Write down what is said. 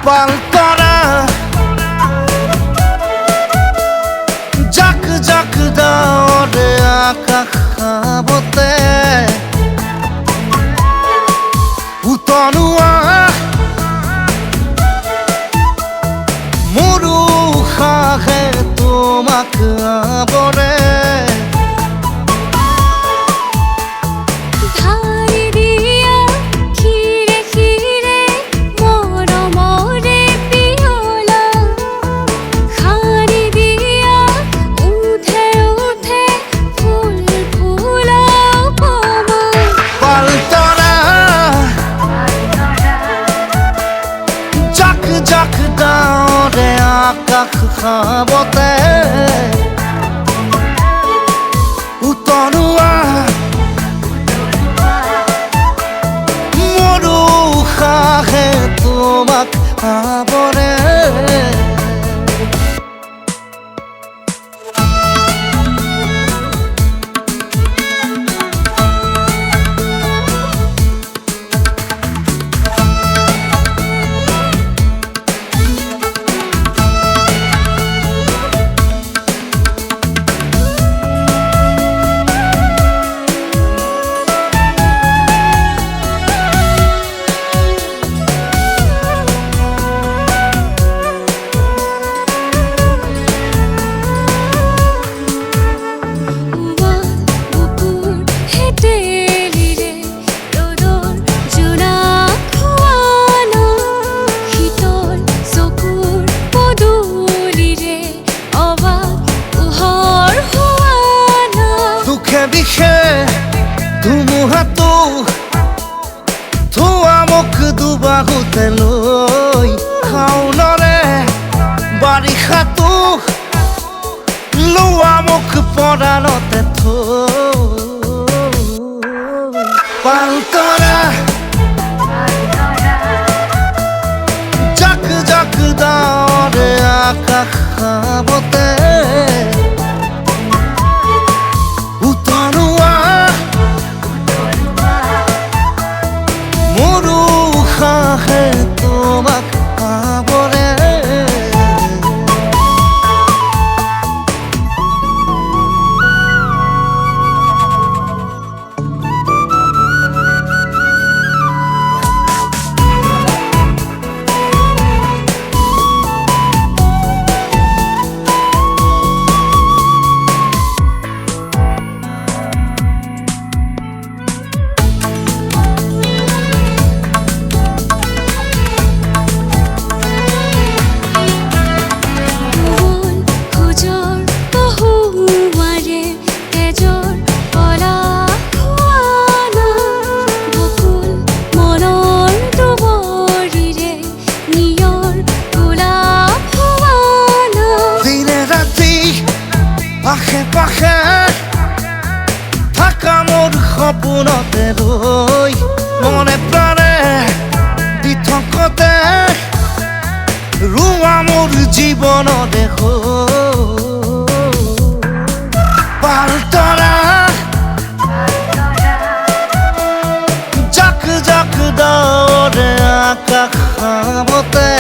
পালতৰা জাক জাক ডাৱৰে আকাশ খাবতে উতলোৱা মোৰ উশাহে তোমাক আৱৰে জাক ডাৱৰে আকাশ খাবতে উতলোৱা মোৰ উশাহে তোমাক আৱৰে বিষে ধুমুহাটো থোৱা মোক দুবাহুতে লৈ শাওনৰে বাৰিষাটো লোৱা মোক পৰালতে থৈ পালতৰা জাক জাক ডাৱৰে আকাশ খাবতে তোমাক আৱৰে আশে পাশে থাকা মোৰ সপোনতে ৰৈ মনে প্ৰাণে দি থকতে ৰোৱা মোৰ জীৱনতে পালতৰা জাক জাক ডাৱৰে আকাশ খাবতে